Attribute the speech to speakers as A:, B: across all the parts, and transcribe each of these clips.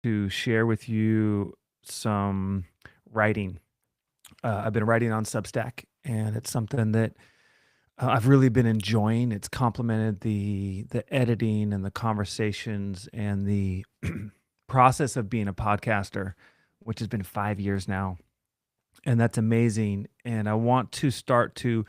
A: to share with you some writing. I've been writing on Substack, and it's something that I've really been enjoying. It's complemented the editing and the conversations and the process of being a podcaster, which has been 5 years now, and that's amazing. And I want to start to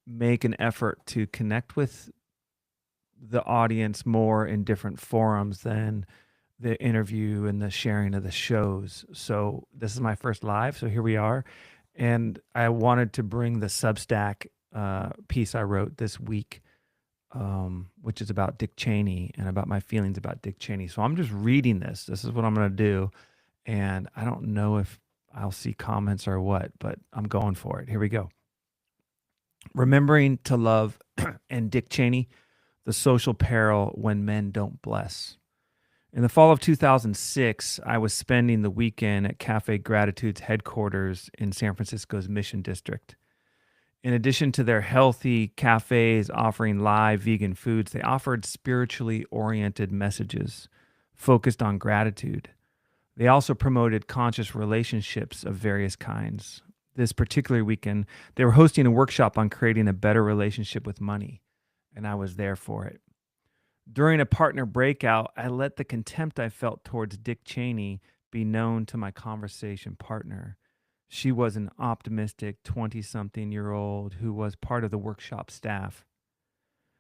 A: make an effort to connect with the audience more in different forums than the interview and the sharing of the shows. So this is my first live. So here we are. And I wanted to bring the Substack piece I wrote this week, which is about Dick Cheney and about my feelings about Dick Cheney. So I'm just reading this. This is what I'm going to do. And I don't know if I'll see comments or what, but I'm going for it. Here we go. Remembering to love and Dick Cheney, the social peril when men don't bless. In the fall of 2006, I was spending the weekend at Cafe Gratitude's headquarters in San Francisco's Mission District. In addition to their healthy cafes offering live vegan foods, they offered spiritually oriented messages focused on gratitude. They also promoted conscious relationships of various kinds. This particular weekend, they were hosting a workshop on creating a better relationship with money, and I was there for it. During a partner breakout, I let the contempt I felt towards Dick Cheney be known to my conversation partner. She was an optimistic 20-something-year-old who was part of the workshop staff.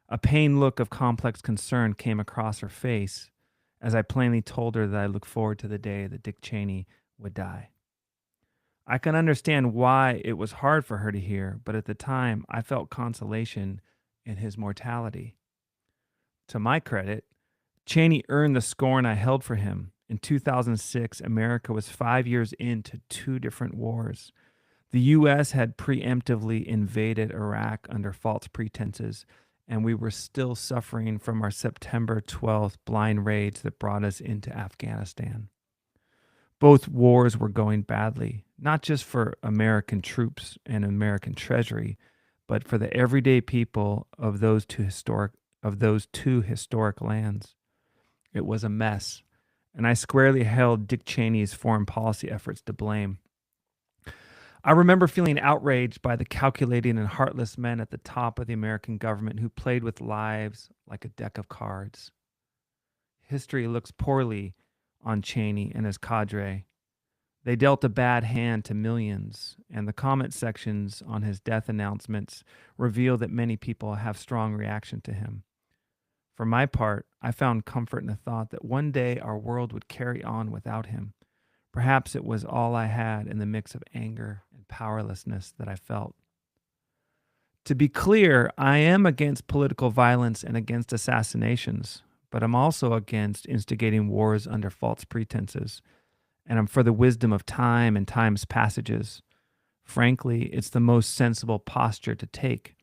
A: A pained look of complex concern came across her face as I plainly told her that I looked forward to the day that Dick Cheney would die. I can understand why it was hard for her to hear, but at the time, I felt consolation in his mortality. To my credit, Cheney earned the scorn I held for him. In 2006, America was 5 years into two different wars. The U.S. had preemptively invaded Iraq under false pretenses, and we were still suffering from our September 12th blind rage that brought us into Afghanistan. Both wars were going badly, not just for American troops and American treasury, but for the everyday people of those two historic lands. It was a mess, and I squarely held Dick Cheney's foreign policy efforts to blame. I remember feeling outraged by the calculating and heartless men at the top of the American government who played with lives like a deck of cards. History looks poorly on Cheney and his cadre. They dealt a bad hand to millions, and the comment sections on his death announcements reveal that many people have strong reaction to him. For my part, I found comfort in the thought that one day our world would carry on without him. Perhaps it was all I had in the mix of anger and powerlessness that I felt. To be clear, I am against political violence and against assassinations, but I'm also against instigating wars under false pretenses, and I'm for the wisdom of time and time's passages. Frankly, it's the most sensible posture to take.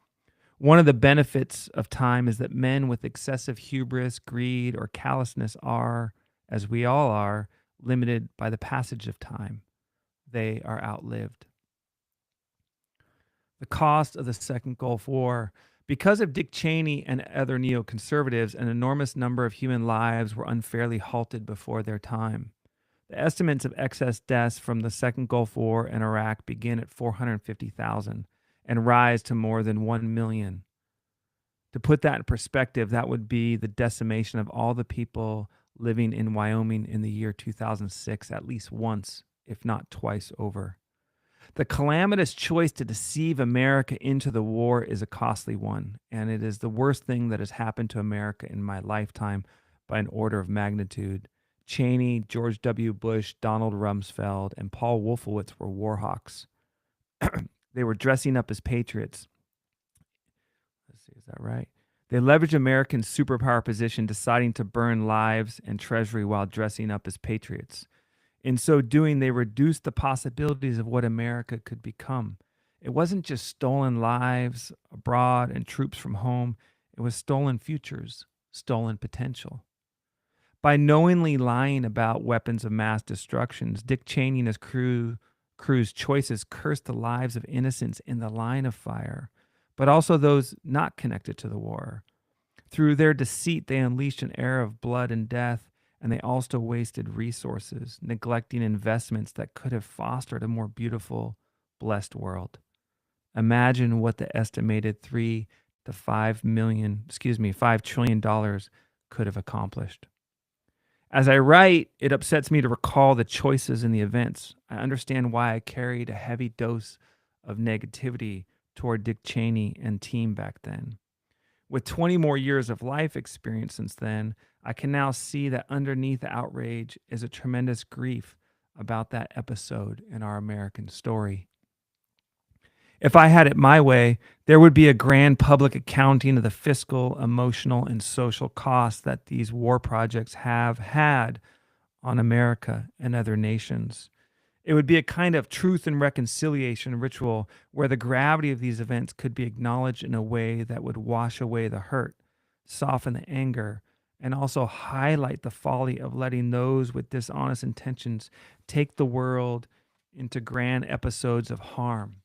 A: One of the benefits of time is that men with excessive hubris, greed, or callousness are, as we all are, limited by the passage of time. They are outlived. The cost of the Second Gulf War. Because of Dick Cheney and other neoconservatives, an enormous number of human lives were unfairly halted before their time. The estimates of excess deaths from the Second Gulf War and Iraq begin at 450,000 and rise to more than 1 million. To put that in perspective, that would be the decimation of all the people living in Wyoming in the year 2006 at least once, if not twice over. The calamitous choice to deceive America into the war is a costly one, and it is the worst thing that has happened to America in my lifetime by an order of magnitude. Cheney, George W. Bush, Donald Rumsfeld, and Paul Wolfowitz were war hawks. They were dressing up as patriots. Let's see, is that right? They leveraged American superpower position, deciding to burn lives and treasury while dressing up as patriots. In so doing, they reduced the possibilities of what America could become. It wasn't just stolen lives abroad and troops from home. It was stolen futures, stolen potential. By knowingly lying about weapons of mass destruction, Dick Cheney and his crew's choices cursed the lives of innocents in the line of fire, but also those not connected to the war. Through their deceit, they unleashed an era of blood and death, and they also wasted resources, neglecting investments that could have fostered a more beautiful, blessed world. Imagine what the estimated 5 trillion dollars could have accomplished. As I write, it upsets me to recall the choices and the events. I understand why I carried a heavy dose of negativity toward Dick Cheney and team back then. With 20 more years of life experience since then, I can now see that underneath the outrage is a tremendous grief about that episode in our American story. If I had it my way, there would be a grand public accounting of the fiscal, emotional, and social costs that these war projects have had on America and other nations. It would be a kind of truth and reconciliation ritual where the gravity of these events could be acknowledged in a way that would wash away the hurt, soften the anger, and also highlight the folly of letting those with dishonest intentions take the world into grand episodes of harm.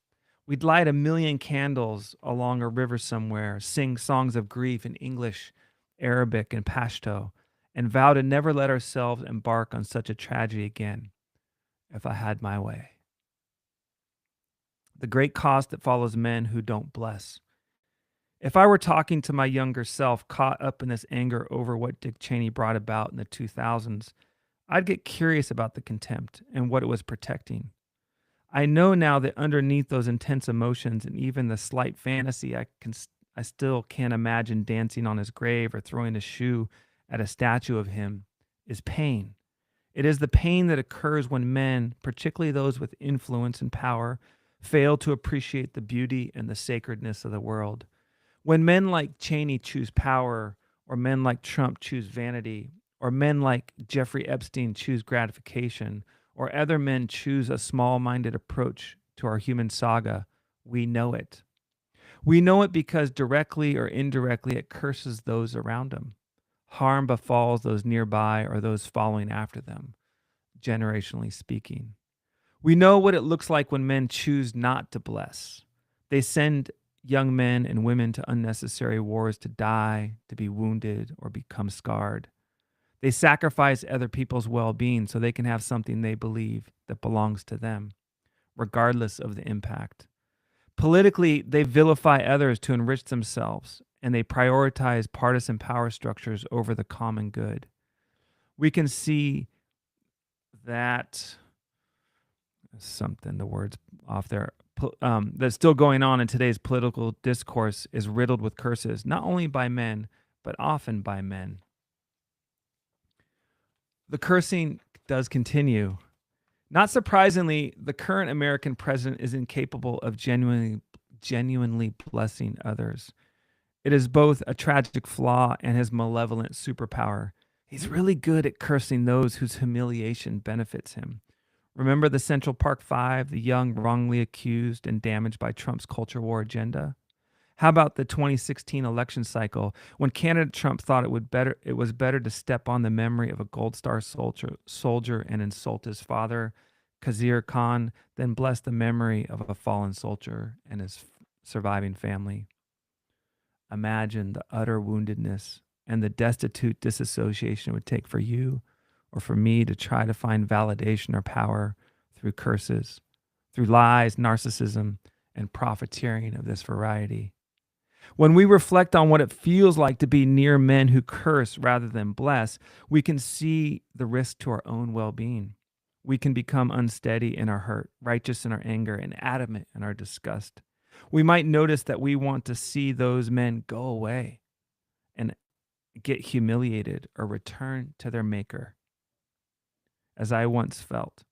A: We'd light a million candles along a river somewhere, sing songs of grief in English, Arabic, and Pashto, and vow to never let ourselves embark on such a tragedy again, if I had my way. The great cost that follows men who don't bless. If I were talking to my younger self caught up in this anger over what Dick Cheney brought about in the 2000s, I'd get curious about the contempt and what it was protecting. I know now that underneath those intense emotions and even the slight fantasy, I still can't imagine dancing on his grave or throwing a shoe at a statue of him, is pain. It is the pain that occurs when men, particularly those with influence and power, fail to appreciate the beauty and the sacredness of the world. When men like Cheney choose power, or men like Trump choose vanity, or men like Jeffrey Epstein choose gratification, or other men choose a small minded approach to our human saga, we know it. We know it because directly or indirectly it curses those around them. Harm befalls those nearby or those following after them, generationally speaking. We know what it looks like when men choose not to bless. They send young men and women to unnecessary wars to die, to be wounded, or become scarred. They sacrifice other people's well being so they can have something they believe that belongs to them, regardless of the impact. Politically, they vilify others to enrich themselves, and they prioritize partisan power structures over the common good. We can see that the words off there, that's still going on in today's political discourse is riddled with curses, not only by men, but often by men. The cursing does continue. Not surprisingly, the current American president is incapable of genuinely blessing others. It is both a tragic flaw and his malevolent superpower. He's really good at cursing those whose humiliation benefits him. Remember the Central Park Five, the young wrongly accused and damaged by Trump's culture war agenda? How about the 2016 election cycle when candidate Trump thought it was better to step on the memory of a Gold Star soldier and insult his father, Khizr Khan, than bless the memory of a fallen soldier and his surviving family? Imagine the utter woundedness and the destitute disassociation it would take for you or for me to try to find validation or power through curses, through lies, narcissism, and profiteering of this variety. When we reflect on what it feels like to be near men who curse rather than bless, we can see the risk to our own well-being. We can become unsteady in our hurt, righteous in our anger, and adamant in our disgust. We might notice that we want to see those men go away and get humiliated or return to their maker, as I once felt.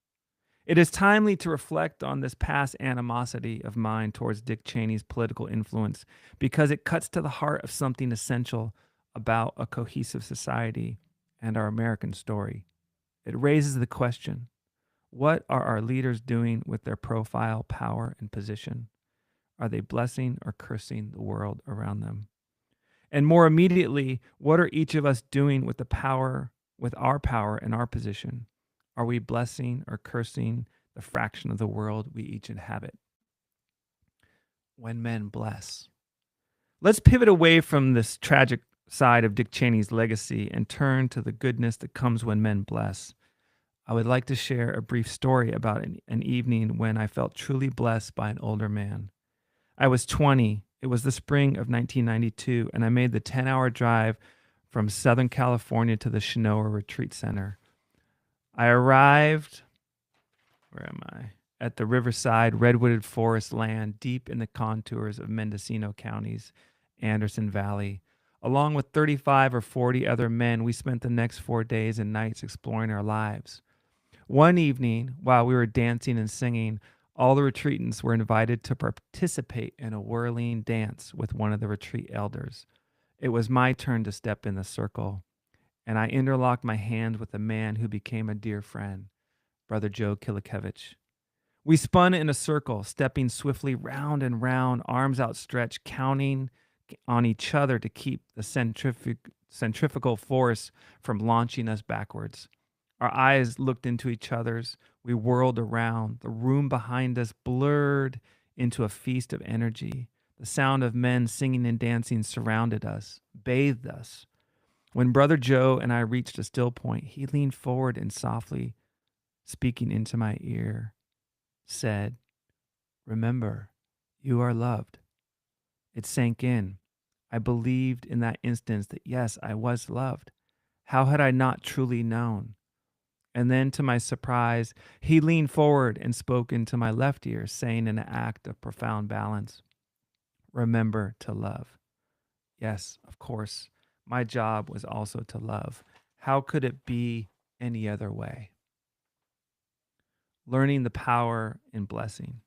A: It is timely to reflect on this past animosity of mine towards Dick Cheney's political influence because it cuts to the heart of something essential about a cohesive society and our American story. It raises the question, what are our leaders doing with their profile, power, and position? Are they blessing or cursing the world around them? And more immediately, what are each of us doing with our power and our position? Are we blessing or cursing the fraction of the world we each inhabit? When men bless. Let's pivot away from this tragic side of Dick Cheney's legacy and turn to the goodness that comes when men bless, I would like to share a brief story about an evening when I felt truly blessed by an older man. I was 20. It was the spring of 1992, and I made the 10-hour drive from Southern California to the Shinoa Retreat Center. I arrived, where am I? At the riverside redwooded forest land deep in the contours of Mendocino County's Anderson Valley. Along with 35 or 40 other men, we spent the next 4 days and nights exploring our lives. One evening, while we were dancing and singing, all the retreatants were invited to participate in a whirling dance with one of the retreat elders. It was my turn to step in the circle, and I interlocked my hands with a man who became a dear friend, Brother Joe Kilikevich. We spun in a circle, stepping swiftly round and round, arms outstretched, counting on each other to keep the centrifugal force from launching us backwards. Our eyes looked into each other's. We whirled around. The room behind us blurred into a feast of energy. The sound of men singing and dancing surrounded us, bathed us. When Brother Joe and I reached a still point, he leaned forward and softly, speaking into my ear, said, "Remember, you are loved." It sank in. I believed in that instance that yes, I was loved. How had I not truly known? And then, to my surprise, he leaned forward and spoke into my left ear, saying in an act of profound balance, "Remember to love." Yes, of course, my job was also to love. How could it be any other way? Learning the power in blessing.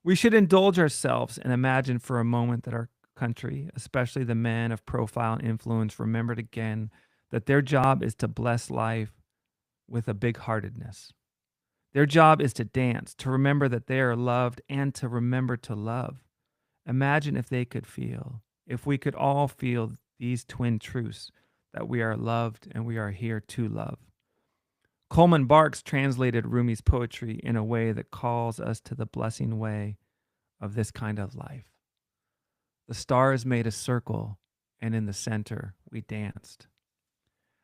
A: We should indulge ourselves and imagine for a moment that our country, especially the men of profile and influence, remembered again that their job is to bless life with a big heartedness. Their job is to dance, to remember that they are loved, and to remember to love. Imagine if they could feel, if we could all feel these twin truths, that we are loved and we are here to love. Coleman Barks translated Rumi's poetry in a way that calls us to the blessing way of this kind of life. The stars made a circle, and in the center we danced.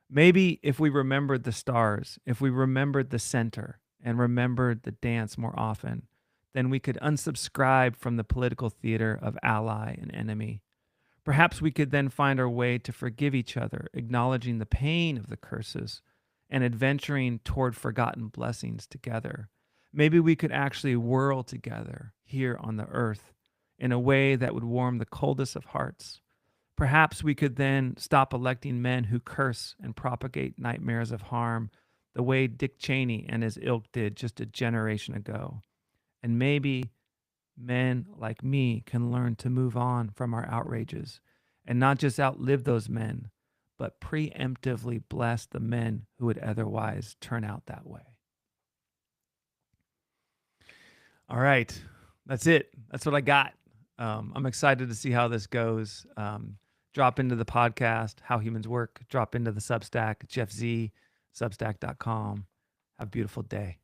A: Maybe if we remembered the stars, if we remembered the center, and remembered the dance more often, then we could unsubscribe from the political theater of ally and enemy. Perhaps we could then find our way to forgive each other, acknowledging the pain of the curses and adventuring toward forgotten blessings together. Maybe we could actually whirl together here on the earth in a way that would warm the coldest of hearts. Perhaps we could then stop electing men who curse and propagate nightmares of harm the way Dick Cheney and his ilk did just a generation ago. And maybe men like me can learn to move on from our outrages and not just outlive those men, but preemptively bless the men who would otherwise turn out that way. All right, that's it. That's what I got. I'm excited to see how this goes. Drop into the podcast, How Humans Work. Drop into the Substack, Jeff Z, substack.com. Have a beautiful day.